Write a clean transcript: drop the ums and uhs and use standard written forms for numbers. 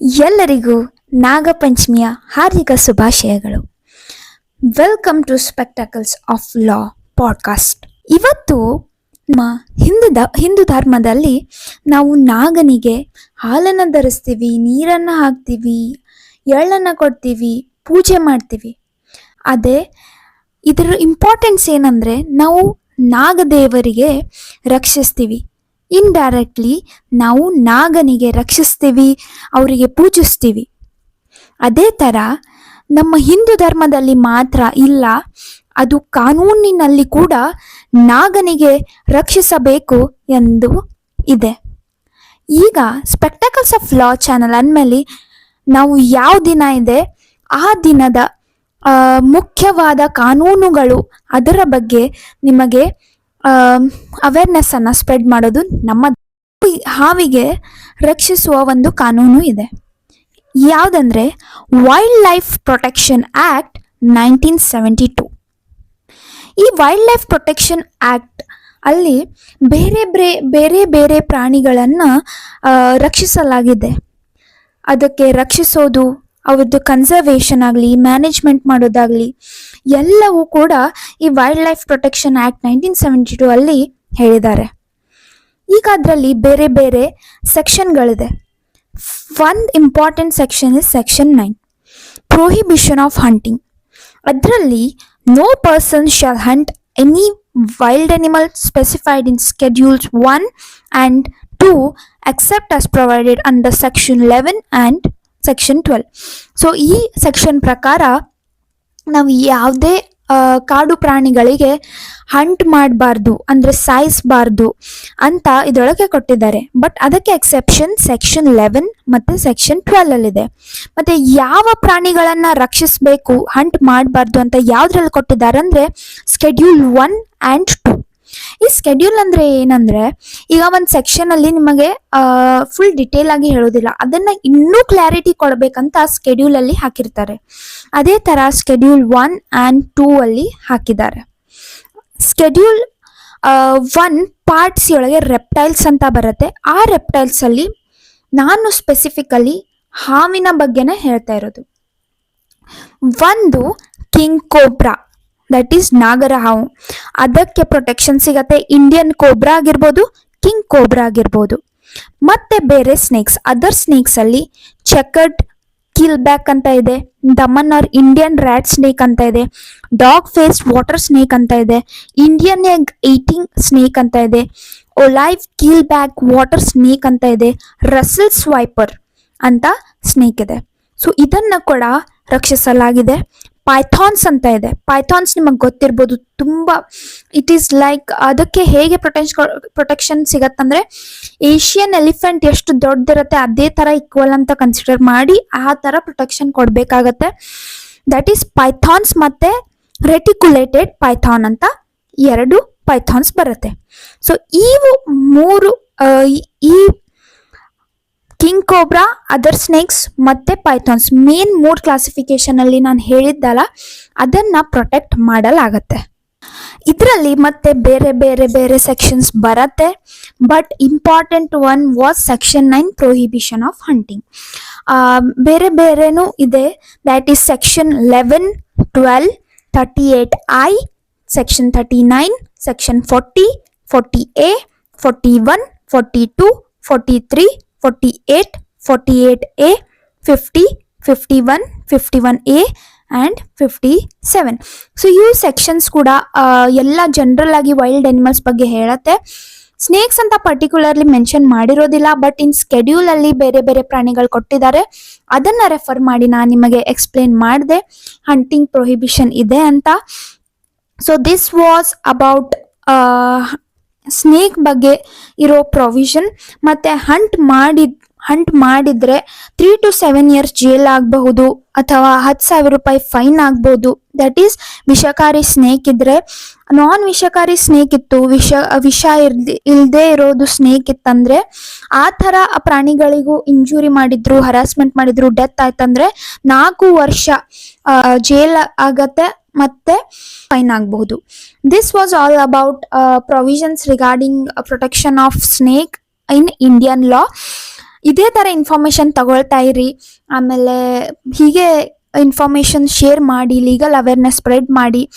ಎಲ್ಲರಿಗೂ ನಾಗಪಂಚಮಿಯ ಹಾರ್ದಿಕ ಶುಭಾಶಯಗಳು. Welcome to spectacles of law podcast. ಇವತ್ತು ನಮ್ಮ ಹಿಂದೂ ಧರ್ಮದಲ್ಲಿ ನಾವು ನಾಗನಿಗೆ ಹಾಲನ್ನು ಧರಿಸ್ತೀವಿ, ನೀರನ್ನು ಹಾಕ್ತೀವಿ, ಎಳ್ಳನ್ನು ಕೊಡ್ತೀವಿ, ಪೂಜೆ ಮಾಡ್ತೀವಿ. ಅದೇ ಇದರ ಇಂಪಾರ್ಟೆನ್ಸ್ ಏನಂದರೆ ನಾವು ನಾಗದೇವರಿಗೆ ರಕ್ಷಿಸ್ತೀವಿ. ಇಂಡೈರೆಕ್ಟ್ಲಿ ನಾವು ನಾಗನಿಗೆ ರಕ್ಷಿಸ್ತೀವಿ, ಅವರಿಗೆ ಪೂಜಿಸ್ತೀವಿ. ಅದೇ ಥರ ನಮ್ಮ ಹಿಂದೂ ಧರ್ಮದಲ್ಲಿ ಮಾತ್ರ ಇಲ್ಲ, ಅದು ಕಾನೂನಿನಲ್ಲಿ ಕೂಡ ನಾಗನಿಗೆ ರಕ್ಷಿಸಬೇಕು ಎಂದು ಇದೆ. ಈಗ ಸ್ಪೆಕ್ಟಾಕಲ್ಸ್ ಆಫ್ ಲಾ ಚಾನಲ್ ಅಂದಮೇಲೆ ನಾವು ಯಾವ ದಿನ ಇದೆ ಆ ದಿನದ ಮುಖ್ಯವಾದ ಕಾನೂನುಗಳು, ಅದರ ಬಗ್ಗೆ ನಿಮಗೆ ಅವೇರ್ನೆಸ್ಸನ್ನು ಸ್ಪ್ರೆಡ್ ಮಾಡೋದು ನಮ್ಮ ಹಾವಿಗೆ ರಕ್ಷಿಸುವ ಒಂದು ಕಾನೂನು ಇದೆ. ಯಾವುದಂದರೆ ವೈಲ್ಡ್ ಲೈಫ್ ಪ್ರೊಟೆಕ್ಷನ್ ಆ್ಯಕ್ಟ್ 1972. ಈ ವೈಲ್ಡ್ ಲೈಫ್ ಪ್ರೊಟೆಕ್ಷನ್ ಆ್ಯಕ್ಟ್ ಅಲ್ಲಿ ಬೇರೆ ಬೇರೆ ಪ್ರಾಣಿಗಳನ್ನು ರಕ್ಷಿಸಲಾಗಿದೆ. ಅದಕ್ಕೆ ರಕ್ಷಿಸೋದು, ಅವ್ರದ್ದು ಕನ್ಸರ್ವೇಷನ್ ಆಗಲಿ, ಮ್ಯಾನೇಜ್ಮೆಂಟ್ ಮಾಡೋದಾಗಲಿ ಎಲ್ಲವೂ ಕೂಡ ಈ ವೈಲ್ಡ್ ಲೈಫ್ ಪ್ರೊಟೆಕ್ಷನ್ ಆ್ಯಕ್ಟ್ 1972 ಅಲ್ಲಿ ಹೇಳಿದ್ದಾರೆ. ಈಗ ಅದರಲ್ಲಿ ಬೇರೆ ಬೇರೆ ಸೆಕ್ಷನ್ಗಳಿದೆ. ಒಂದು important section is section 9, prohibition of hunting. ಅದರಲ್ಲಿ no person shall hunt any wild animal specified in schedules 1 and 2 except as provided under section 11 and section 12. So ಈ ಸೆಕ್ಷನ್ ಪ್ರಕಾರ ನಾವು ಯಾವುದೇ ಕಾಡು ಪ್ರಾಣಿಗಳಿಗೆ ಹಂಟ್ ಮಾಡಬಾರ್ದು, ಅಂದರೆ ಸಾಯಿಸಬಾರ್ದು ಅಂತ ಇದರೊಳಗೆ ಕೊಟ್ಟಿದ್ದಾರೆ. ಬಟ್ ಅದಕ್ಕೆ ಎಕ್ಸೆಪ್ಷನ್ ಸೆಕ್ಷನ್ 11 ಮತ್ತು ಸೆಕ್ಷನ್ 12 ಅಲ್ಲಿದೆ. ಮತ್ತು ಯಾವ ಪ್ರಾಣಿಗಳನ್ನು ರಕ್ಷಿಸಬೇಕು, ಹಂಟ್ ಮಾಡಬಾರ್ದು ಅಂತ ಯಾವುದ್ರಲ್ಲಿ ಕೊಟ್ಟಿದ್ದಾರೆ ಅಂದರೆ ಸ್ಕೆಡ್ಯೂಲ್ 1 and 2. ಈ ಸ್ಕೆಡ್ಯೂಲ್ ಅಂದರೆ ಏನಂದರೆ, ಈಗ ಒಂದು ಸೆಕ್ಷನಲ್ಲಿ ನಿಮಗೆ ಫುಲ್ ಡಿಟೇಲ್ ಆಗಿ ಹೇಳೋದಿಲ್ಲ, ಅದನ್ನು ಇನ್ನೂ ಕ್ಲಾರಿಟಿ ಕೊಡಬೇಕಂತ ಸ್ಕೆಡ್ಯೂಲಲ್ಲಿ ಹಾಕಿರ್ತಾರೆ. ಅದೇ ಥರ ಸ್ಕೆಡ್ಯೂಲ್ 1 and 2 ಅಲ್ಲಿ ಹಾಕಿದ್ದಾರೆ. ಸ್ಕೆಡ್ಯೂಲ್ 1 ಪಾರ್ಟ್ ಸಿ ಒಳಗೆ ರೆಪ್ಟೈಲ್ಸ್ ಅಂತ ಬರುತ್ತೆ. ಆ ರೆಪ್ಟೈಲ್ಸಲ್ಲಿ ನಾನು ಸ್ಪೆಸಿಫಿಕಲಿ ಹಾವಿನ ಬಗ್ಗೆನೇ ಹೇಳ್ತಾ ಇರೋದು. ಒಂದು ಕಿಂಗ್ ಕೋಬ್ರಾ, ದಟ್ ಈಸ್ ನಾಗರ ಹಾವು. ಅದಕ್ಕೆ ಪ್ರೊಟೆಕ್ಷನ್ ಸಿಗತ್ತೆ. ಇಂಡಿಯನ್ ಕೋಬ್ರಾ ಆಗಿರ್ಬೋದು, ಕಿಂಗ್ ಕೋಬ್ರಾ ಆಗಿರ್ಬೋದು. ಮತ್ತೆ ಬೇರೆ ಸ್ನೇಕ್ಸ್, ಅದರ್ ಸ್ನೇಕ್ಸ್ ಅಲ್ಲಿ ಚೆಕರ್ಡ್ ಕಿಲ್ ಬ್ಯಾಕ್ ಅಂತ ಇದೆ, common or Indian rat snake ಅಂತ ಇದೆ, ಡಾಗ್ ಫೇಸ್ ವಾಟರ್ ಸ್ನೇಕ್ ಅಂತ ಇದೆ, ಇಂಡಿಯನ್ ಎಗ್ ಈಟಿಂಗ್ ಸ್ನೇಕ್ ಅಂತ ಇದೆ, ಒಲೈವ್ ಕಿಲ್ ಬ್ಯಾಕ್ ವಾಟರ್ ಸ್ನೇಕ್ ಅಂತ ಇದೆ, ರಸಲ್ ಸ್ವೈಪರ್ ಅಂತ ಸ್ನೇಕ್ ಇದೆ. ಸೊ ಇದನ್ನ ಕೂಡ ರಕ್ಷಿಸಲಾಗಿದೆ. ಪೈಥಾನ್ಸ್ ಅಂತ ಇದೆ. ಪೈಥಾನ್ಸ್ ನಿಮಗೆ ಗೊತ್ತಿರ್ಬೋದು, ತುಂಬ ಇಟ್ ಈಸ್ ಲೈಕ್, ಅದಕ್ಕೆ ಹೇಗೆ ಪ್ರೊಟೆಕ್ಷನ್ ಸಿಗತ್ತಂದ್ರೆ ಏಷ್ಯನ್ ಎಲಿಫೆಂಟ್ ಎಷ್ಟು ದೊಡ್ಡದಿರುತ್ತೆ ಅದೇ ಥರ ಈಕ್ವಲ್ ಅಂತ ಕನ್ಸಿಡರ್ ಮಾಡಿ ಆ ಥರ ಪ್ರೊಟೆಕ್ಷನ್ ಕೊಡಬೇಕಾಗತ್ತೆ. ದಟ್ ಈಸ್ ಪೈಥಾನ್ಸ್ ಮತ್ತು ರೆಟಿಕ್ಯುಲೇಟೆಡ್ ಪೈಥಾನ್ ಅಂತ 2 ಪೈಥಾನ್ಸ್ ಬರುತ್ತೆ. ಸೊ ಇವು 3 ಈ ಕಿಂಗ್ ಕೋಬ್ರಾ, ಅದರ್ ಸ್ನೇಕ್ಸ್ ಮತ್ತು ಪೈಥಾನ್ಸ್ ಮೇನ್ 3 ಕ್ಲಾಸಿಫಿಕೇಶನಲ್ಲಿ ನಾನು ಹೇಳಿದ್ದಲ್ಲ, ಅದನ್ನು ಪ್ರೊಟೆಕ್ಟ್ ಮಾಡಲಾಗತ್ತೆ. ಇದರಲ್ಲಿ ಮತ್ತೆ ಬೇರೆ ಬೇರೆ ಬೇರೆ ಸೆಕ್ಷನ್ಸ್ ಬರುತ್ತೆ. But important one was section 9, prohibition of hunting. ಬೇರೆ ಬೇರೆನೂ ಇದೆ. That is section 11, 12, 38I, section 39, section 40, 40A, 41, 42, 43, 48, 48A, 50, 51, 51A and 57. So ಇವು ಸೆಕ್ಷನ್ಸ್ ಕೂಡ ಎಲ್ಲ ಜನರಲ್ ಆಗಿ ವೈಲ್ಡ್ ಅನಿಮಲ್ಸ್ ಬಗ್ಗೆ ಹೇಳುತ್ತೆ. ಸ್ನೇಕ್ಸ್ ಅಂತ ಪರ್ಟಿಕ್ಯುಲರ್ಲಿ ಮೆನ್ಷನ್ ಮಾಡಿರೋದಿಲ್ಲ, ಬಟ್ ಇನ್ ಸ್ಕೆಡ್ಯೂಲ್ ಅಲ್ಲಿ ಬೇರೆ ಬೇರೆ ಪ್ರಾಣಿಗಳು ಕೊಟ್ಟಿದ್ದಾರೆ. ಅದನ್ನು ರೆಫರ್ ಮಾಡಿ ನಾನು ನಿಮಗೆ ಎಕ್ಸ್ಪ್ಲೇನ್ ಮಾಡಿದೆ ಹಂಟಿಂಗ್ ಪ್ರೊಹಿಬಿಷನ್ ಇದೆ ಅಂತ. So this was about snake ಬಗ್ಗೆ ಇರೋ ಪ್ರೊವಿಷನ್. ಮತ್ತು ಹಂಟ್ ಮಾಡಿದರೆ 3 to 7 years ಜೇಲ್ ಆಗಬಹುದು ಅಥವಾ 10,000 ರೂಪಾಯಿ ಫೈನ್ ಆಗ್ಬೋದು. ದಟ್ ಈಸ್ ವಿಷಕಾರಿ ಸ್ನೇಕ್ ಇದ್ರೆ. ನಾನ್ ವಿಷಕಾರಿ ಸ್ನೇಕ್ ಇತ್ತು, ವಿಷ ಇಲ್ಲದೆ ಇರೋದು ಸ್ನೇಕ್ ಇತ್ತಂದ್ರೆ, ಆ ಥರ ಪ್ರಾಣಿಗಳಿಗೂ ಇಂಜುರಿ ಮಾಡಿದ್ರು, ಹರಾಸ್ಮೆಂಟ್ ಮಾಡಿದ್ರು, ಡೆತ್ ಆಯ್ತಂದ್ರೆ 4 ವರ್ಷ ಜೇಲ್ ಆಗತ್ತೆ ಮತ್ತೆ ಫೈನ್ ಆಗಬಹುದು. This was all about provisions regarding protection of snake in Indian law. ಇದೇ ಥರ ಇನ್ಫಾರ್ಮೇಷನ್ ತಗೊಳ್ತಾ ಇರಿ. ಆಮೇಲೆ ಹೀಗೆ ಇನ್ಫಾರ್ಮೇಷನ್ ಶೇರ್ ಮಾಡಿ, ಲೀಗಲ್ ಅವೇರ್ನೆಸ್ ಸ್ಪ್ರೆಡ್ ಮಾಡಿ.